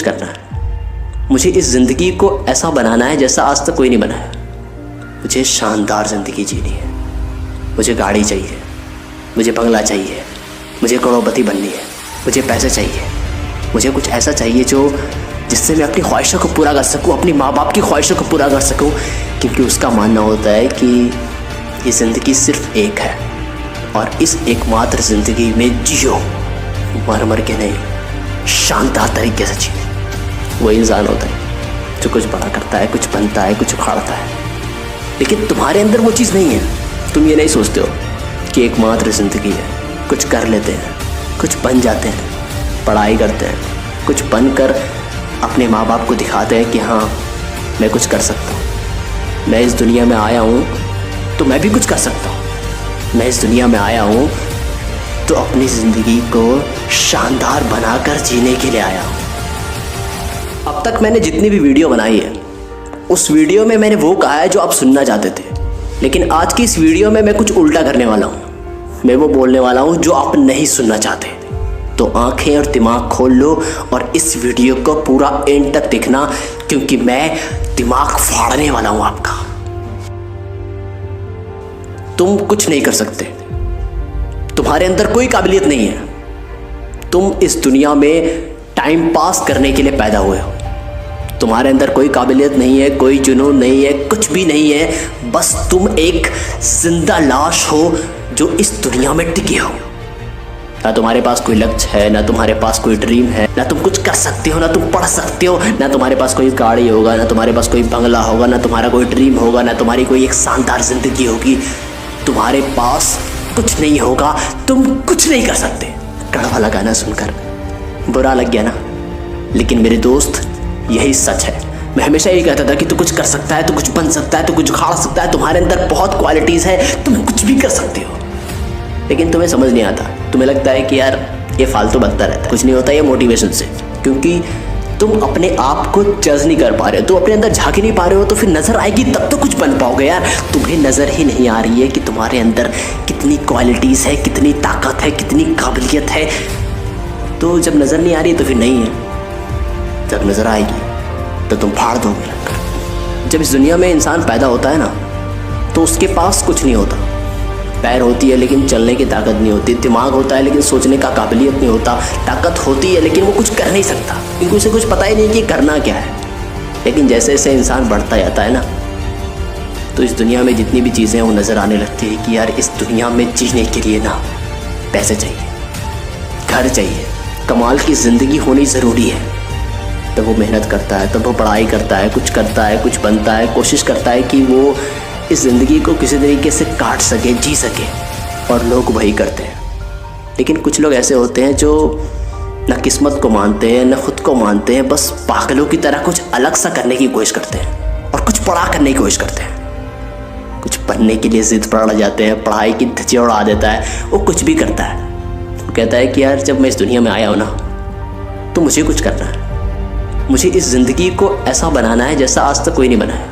कुछ करना है। मुझे इस ज़िंदगी को ऐसा बनाना है जैसा आज तक कोई नहीं बनाया। मुझे शानदार ज़िंदगी जीनी है। मुझे गाड़ी चाहिए, मुझे बंगला चाहिए, मुझे करोड़पति बननी है, मुझे पैसे चाहिए, मुझे कुछ ऐसा चाहिए जो जिससे मैं अपनी ख्वाहिशों को पूरा कर सकूं, अपनी माँ बाप की ख्वाहिशों को पूरा कर सकूं। क्योंकि उसका मानना होता है कि ये ज़िंदगी सिर्फ एक है और इस एकमात्र ज़िंदगी में जियो, मर मर के नहीं, शानदार तरीके से जियो। वही इंसान होता है जो कुछ बड़ा करता है, कुछ बनता है, कुछ उखाड़ता है। लेकिन तुम्हारे अंदर वो चीज़ नहीं है। तुम ये नहीं सोचते हो कि एकमात्र ज़िंदगी है, कुछ कर लेते हैं, कुछ बन जाते हैं, पढ़ाई करते हैं, कुछ बनकर अपने माँ बाप को दिखाते हैं कि हाँ मैं कुछ कर सकता हूँ, मैं इस दुनिया में आया हूँ तो मैं भी कुछ कर सकता हूँ, मैं इस दुनिया में आया हूँ तो अपनी ज़िंदगी को शानदार बनाकर जीने के लिए आया हूँ। अब तक मैंने जितनी भी वीडियो बनाई है उस वीडियो में मैंने वो कहा है जो आप सुनना चाहते थे, लेकिन आज की इस वीडियो में मैं कुछ उल्टा करने वाला हूँ। मैं वो बोलने वाला हूँ जो आप नहीं सुनना चाहते। तो आंखें और दिमाग खोल लो और इस वीडियो को पूरा एंड तक देखना, क्योंकि मैं दिमाग फाड़ने वाला हूँ आपका। तुम कुछ नहीं कर सकते, तुम्हारे अंदर कोई काबिलियत नहीं है। तुम इस दुनिया में टाइम पास करने के लिए पैदा हुए हो। तुम्हारे अंदर कोई काबिलियत नहीं है, कोई जुनून नहीं है, कुछ भी नहीं है। बस तुम एक जिंदा लाश हो जो इस दुनिया में टिके हो। ना तुम्हारे पास कोई लक्ष्य है, ना तुम्हारे पास कोई ड्रीम है, ना तुम कुछ कर सकते हो, ना तुम पढ़ सकते हो, ना तुम्हारे पास कोई गाड़ी होगा, ना तुम्हारे पास कोई बंगला होगा, ना तुम्हारा कोई ड्रीम होगा, ना तुम्हारी कोई एक शानदार जिंदगी होगी। तुम्हारे पास कुछ नहीं होगा, तुम कुछ नहीं कर सकते। कड़वा लगा ना सुनकर, बुरा लग गया ना, लेकिन मेरे दोस्त यही सच है। मैं हमेशा यही कहता था कि तू कुछ कर सकता है, तू कुछ बन सकता है, तू कुछ उखाड़ सकता है, तुम्हारे अंदर बहुत क्वालिटीज़ है, तुम कुछ भी कर सकते हो। लेकिन तुम्हें समझ नहीं आता, तुम्हें लगता है कि यार ये फालतू बनता रहता है, कुछ नहीं होता ये मोटिवेशन से। क्योंकि तुम अपने आप को जज नहीं कर पा रहे हो, तुम अपने अंदर झांक नहीं पा रहे हो, तो फिर नज़र आएगी तब तो कुछ बन पाओगे यार। तुम्हें नज़र ही नहीं आ रही है कि तुम्हारे अंदर कितनी क्वालिटीज़ है, कितनी ताकत है, कितनी काबिलियत है। तो जब नज़र नहीं आ रही तो फिर नहीं है, जब नज़र आएगी तो तुम फाड़ दोगे लगकर। जब इस दुनिया में इंसान पैदा होता है ना, तो उसके पास कुछ नहीं होता। पैर होती है लेकिन चलने की ताकत नहीं होती, दिमाग होता है लेकिन सोचने का काबिलियत नहीं होता, ताकत होती है लेकिन वो कुछ कर नहीं सकता, क्योंकि उसे कुछ पता ही नहीं कि करना क्या है। लेकिन जैसे जैसे इंसान बढ़ता जाता है ना, तो इस दुनिया में जितनी भी चीज़ें वो नज़र आने लगती है कि यार इस दुनिया में जीने के लिए ना पैसे चाहिए, घर चाहिए, कमाल की ज़िंदगी होनी ज़रूरी है। तब वो मेहनत करता है, तब वो पढ़ाई करता है, कुछ करता है, कुछ बनता है, कोशिश करता है कि वो इस ज़िंदगी को किसी तरीके से काट सके, जी सके। और लोग वही करते हैं। लेकिन कुछ लोग ऐसे होते हैं जो न किस्मत को मानते हैं, न खुद को मानते हैं, बस पागलों की तरह कुछ अलग सा करने की कोशिश करते हैं और कुछ बड़ा करने की कोशिश करते हैं। कुछ बनने के लिए ज़िद पर अड़ जाते हैं, पढ़ाई की धज्जियाँ उड़ा देता है, वो कुछ भी करता है। वो कहता है कि यार जब मैं इस दुनिया में आया हूँ ना, तो मुझे कुछ करना है। मुझे इस ज़िंदगी को ऐसा बनाना है जैसा आज तक कोई नहीं बनाया।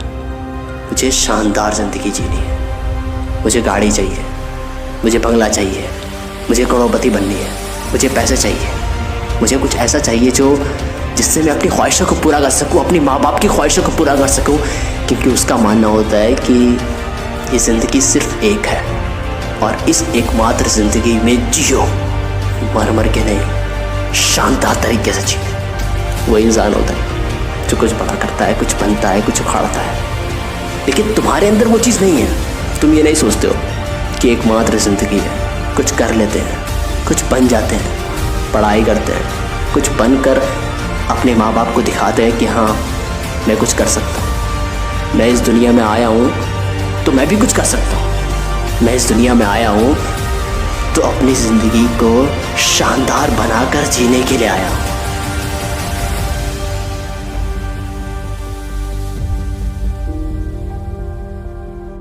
मुझे शानदार ज़िंदगी जीनी है। मुझे गाड़ी चाहिए, मुझे बंगला चाहिए, मुझे करोड़पति बननी है, मुझे पैसे चाहिए, मुझे कुछ ऐसा चाहिए जो जिससे मैं अपनी ख्वाहिशों को पूरा कर सकूं, अपनी माँ बाप की ख्वाहिशों को पूरा कर सकूं। क्योंकि उसका मानना होता है कि ये ज़िंदगी सिर्फ एक है और इस एकमात्र ज़िंदगी में जियो, मर मर के नहीं, शानदार तरीके से जियो। वही इंसान होता है जो कुछ बड़ा करता है, कुछ बनता है, कुछ उखाड़ता है। लेकिन तुम्हारे अंदर वो चीज़ नहीं है। तुम ये नहीं सोचते हो कि एकमात्र ज़िंदगी है, कुछ कर लेते हैं, कुछ बन जाते हैं, पढ़ाई करते हैं, कुछ बनकर अपने माँ बाप को दिखाते हैं कि हाँ मैं कुछ कर सकता हूँ, मैं इस दुनिया में आया हूँ तो मैं भी कुछ कर सकता हूँ, मैं इस दुनिया में आया हूँ तो अपनी ज़िंदगी को शानदार बनाकर जीने के लिए आया हूँ।